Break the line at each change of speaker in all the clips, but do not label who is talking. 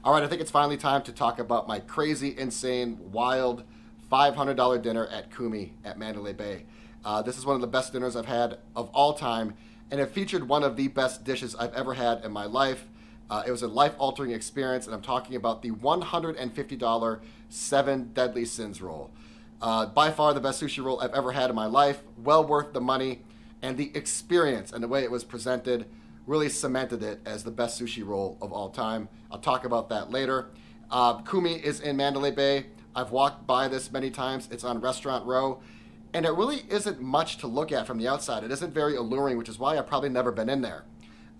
All right, I think it's finally time to talk about my crazy, insane, wild $500 dinner at Kumi at Mandalay Bay. This is one of the best dinners I've had of all time, and it featured one of the best dishes I've ever had in my life. It was a life-altering experience, and I'm talking about the $150 Seven Deadly Sins roll. By far the best sushi roll I've ever had in my life, well worth the money, and the experience and the way it was presented really cemented it as the best sushi roll of all time. I'll talk about that later. Kumi is in Mandalay Bay. I've walked by this many times. It's on Restaurant Row, and it really isn't much to look at from the outside. It isn't very alluring, which is why I've probably never been in there.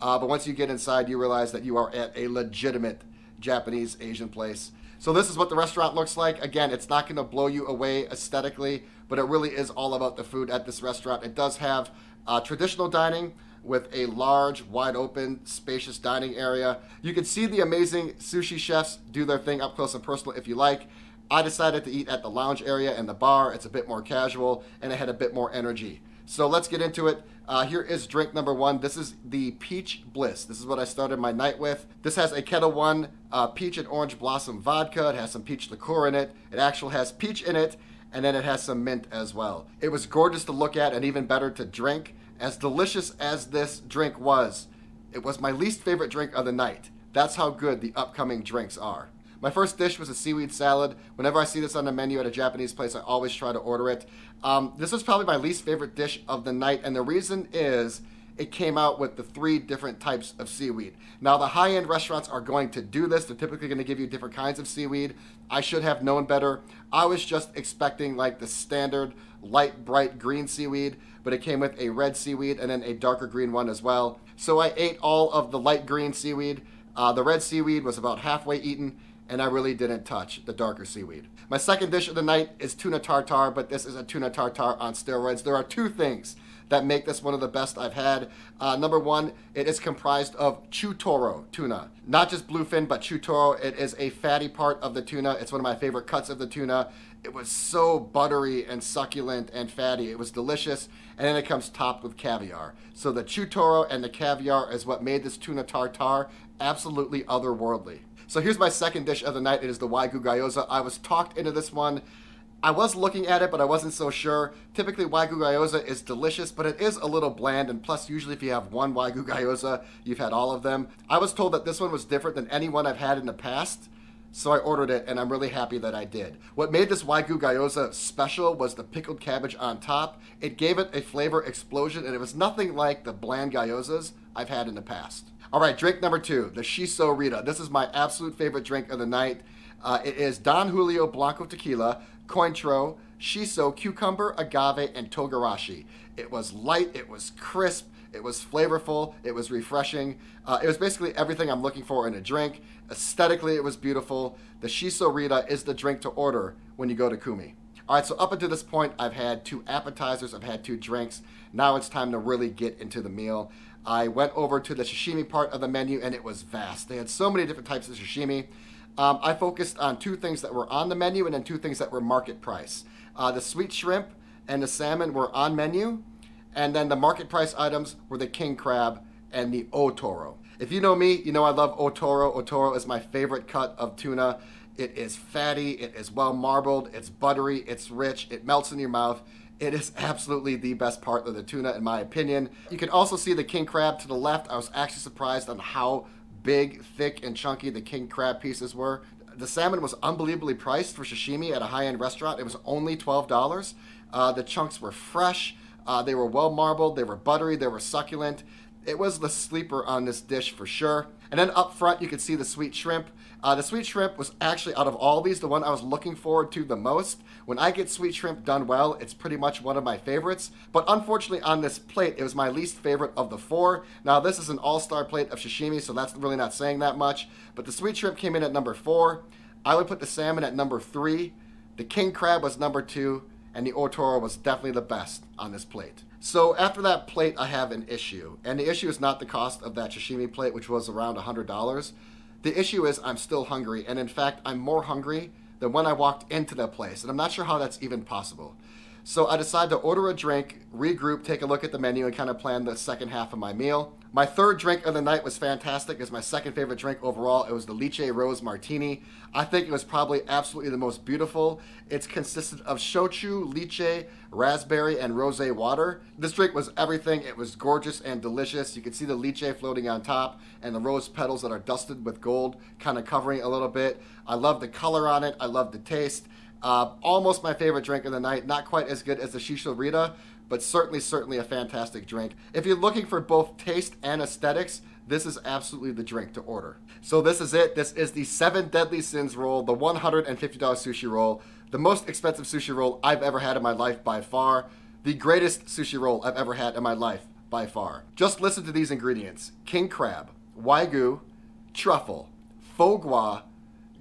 But once you get inside, you realize that you are at a legitimate Japanese Asian place. So this is what the restaurant looks like. Again, it's not going to blow you away aesthetically, but it really is all about the food at this restaurant. It does have traditional dining with a large, wide open, spacious dining area. You can see the amazing sushi chefs do their thing up close and personal if you like. I decided to eat at the lounge area and the bar. It's a bit more casual and it had a bit more energy. So let's get into it. Here is drink number one. This is the Peach Bliss. This is what I started my night with. This has a Ketel One peach and orange blossom vodka. It has some peach liqueur in it. It actually has peach in it, and then it has some mint as well. It was gorgeous to look at and even better to drink. As delicious as this drink was, it was my least favorite drink of the night. That's how good the upcoming drinks are. My first dish was a seaweed salad. Whenever I see this on the menu at a Japanese place, I always try to order it. This is probably my least favorite dish of the night, and the reason is it came out with the 3 different types of seaweed. Now, the high-end restaurants are going to do this. They're typically going to give you different kinds of seaweed. I should have known better. I was just expecting like the standard light, bright green seaweed, but it came with a red seaweed and then a darker green one as well. So I ate all of the light green seaweed. The red seaweed was about halfway eaten, and I really didn't touch the darker seaweed. My second dish of the night is tuna tartare, but this is a tuna tartare on steroids. There are 2 things that make this one of the best I've had. Number one, it is comprised of chutoro tuna. Not just bluefin, but chutoro. It is a fatty part of the tuna. It's one of my favorite cuts of the tuna. It was so buttery and succulent and fatty. It was delicious. And then it comes topped with caviar. So the chutoro and the caviar is what made this tuna tartare absolutely otherworldly. So here's my second dish of the night. It is the Wagyu gyoza. I was talked into this one. I was looking at it, but I wasn't so sure. Typically, Wagyu gyoza is delicious, but it is a little bland, and plus, usually if you have one Wagyu gyoza, you've had all of them. I was told that this one was different than any one I've had in the past, so I ordered it, and I'm really happy that I did. What made this Wagyu gyoza special was the pickled cabbage on top. It gave it a flavor explosion, and it was nothing like the bland gyozas I've had in the past. All right, drink number 2, the Shiso Rita. This is my absolute favorite drink of the night. It is Don Julio Blanco Tequila, Cointreau, Shiso, Cucumber, Agave, and Togarashi. It was light, it was crisp, it was flavorful, it was refreshing. It was basically everything I'm looking for in a drink. Aesthetically, it was beautiful. The Shiso Rita is the drink to order when you go to Kumi. All right, so up until this point, I've had 2 appetizers, I've had 2 drinks. Now it's time to really get into the meal. I went over to the sashimi part of the menu, and it was vast. They had so many different types of sashimi. I focused on 2 things that were on the menu and then 2 things that were market price. The sweet shrimp and the salmon were on menu, and then the market price items were the king crab and the otoro. If you know me, you know I love otoro. Otoro is my favorite cut of tuna. It is fatty, it is well marbled, it's buttery, it's rich, it melts in your mouth. It is absolutely the best part of the tuna in my opinion. You can also see the king crab to the left. I was actually surprised on how big, thick, and chunky the king crab pieces were. The salmon was unbelievably priced for sashimi at a high-end restaurant. It was only $12. The chunks were fresh. They were well marbled. They were buttery. They were succulent. It was the sleeper on this dish for sure. And then up front, you could see the sweet shrimp. The sweet shrimp was actually, out of all these, the one I was looking forward to the most. When I get sweet shrimp done well, it's pretty much one of my favorites. But unfortunately, on this plate, it was my least favorite of the 4. Now, this is an all-star plate of sashimi, so that's really not saying that much. But the sweet shrimp came in at number 4. I would put the salmon at number 3. The king crab was number 2. And the otoro was definitely the best on this plate. So after that plate, I have an issue. And the issue is not the cost of that sashimi plate, which was around $100. The issue is I'm still hungry. And in fact, I'm more hungry than when I walked into the place. And I'm not sure how that's even possible. So I decided to order a drink, regroup, take a look at the menu, and kind of plan the second half of my meal. My third drink of the night was fantastic. It's my second favorite drink overall. It was the Lychee Rose Martini. I think it was probably absolutely the most beautiful. It's consisted of shochu, lychee, raspberry, and rosé water. This drink was everything. It was gorgeous and delicious. You can see the lychee floating on top and the rose petals that are dusted with gold kind of covering it a little bit. I love the color on it. I love the taste. Almost my favorite drink of the night. Not quite as good as the Shisho Rita, but certainly a fantastic drink. If you're looking for both taste and aesthetics, this is absolutely the drink to order. So this is it. This is the 7 Deadly Sins roll, the $150 sushi roll, the most expensive sushi roll I've ever had in my life by far, the greatest sushi roll I've ever had in my life by far. Just listen to these ingredients: king crab, wagyu, truffle, foie gras,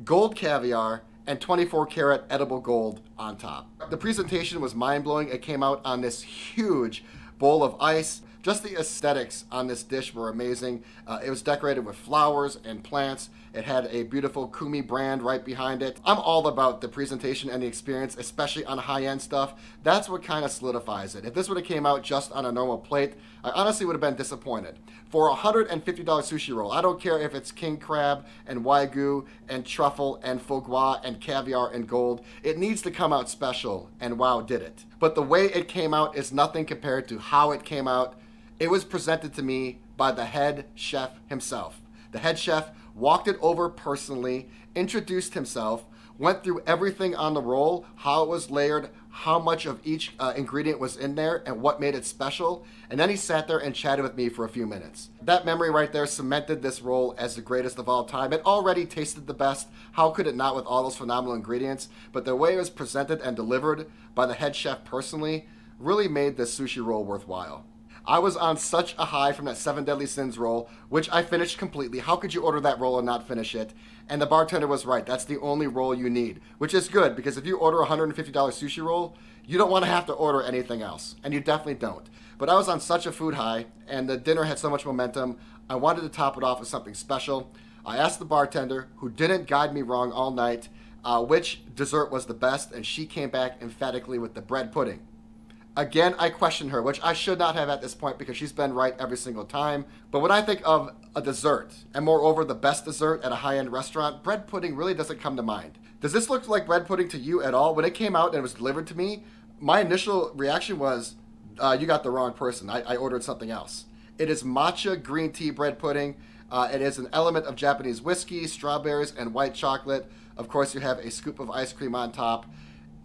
gold caviar, and 24-karat edible gold on top. The presentation was mind-blowing. It came out on this huge bowl of ice. Just the aesthetics on this dish were amazing. It was decorated with flowers and plants. It had a beautiful Kumi brand right behind it. I'm all about the presentation and the experience, especially on high-end stuff. That's what kind of solidifies it. If this would have came out just on a normal plate, I honestly would have been disappointed. For a $150 sushi roll, I don't care if it's king crab and wagyu and truffle and foie gras and caviar and gold, it needs to come out special, and wow, did it. But the way it came out is nothing compared to how it came out. It was presented to me by the head chef himself. The head chef walked it over personally, introduced himself, went through everything on the roll, how it was layered, how much of each ingredient was in there, and what made it special. And then he sat there and chatted with me for a few minutes. That memory right there cemented this roll as the greatest of all time. It already tasted the best. How could it not with all those phenomenal ingredients? But the way it was presented and delivered by the head chef personally really made this sushi roll worthwhile. I was on such a high from that 7 Deadly Sins roll, which I finished completely. How could you order that roll and not finish it? And the bartender was right. That's the only roll you need, which is good, because if you order a $150 sushi roll, you don't want to have to order anything else, and you definitely don't. But I was on such a food high, and the dinner had so much momentum, I wanted to top it off with something special. I asked the bartender, who didn't guide me wrong all night, which dessert was the best, and she came back emphatically with the bread pudding. Again, I questioned her, which I should not have at this point because she's been right every single time. But when I think of a dessert, and moreover the best dessert at a high-end restaurant, bread pudding really doesn't come to mind. Does this look like bread pudding to you at all? When it came out and it was delivered to me, my initial reaction was, you got the wrong person. I ordered something else. It is matcha green tea bread pudding. It is an element of Japanese whiskey, strawberries, and white chocolate. Of course, you have a scoop of ice cream on top.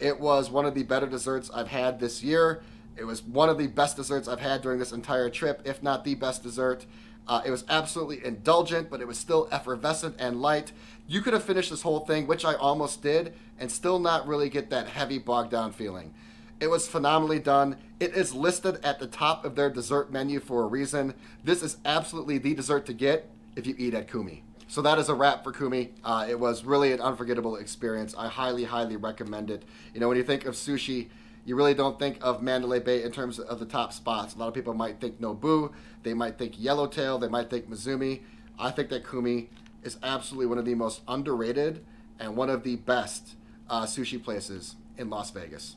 It was one of the better desserts I've had this year. It was one of the best desserts I've had during this entire trip, if not the best dessert. It was absolutely indulgent, but it was still effervescent and light. You could have finished this whole thing, which I almost did, and still not really get that heavy bogged down feeling. It was phenomenally done. It is listed at the top of their dessert menu for a reason. This is absolutely the dessert to get if you eat at Kumi. So that is a wrap for Kumi. It was really an unforgettable experience. I highly recommend it. You know, when you think of sushi, you really don't think of Mandalay Bay in terms of the top spots. A lot of people might think Nobu, they might think Yellowtail, they might think Mizumi. I think that Kumi is absolutely one of the most underrated and one of the best sushi places in Las Vegas.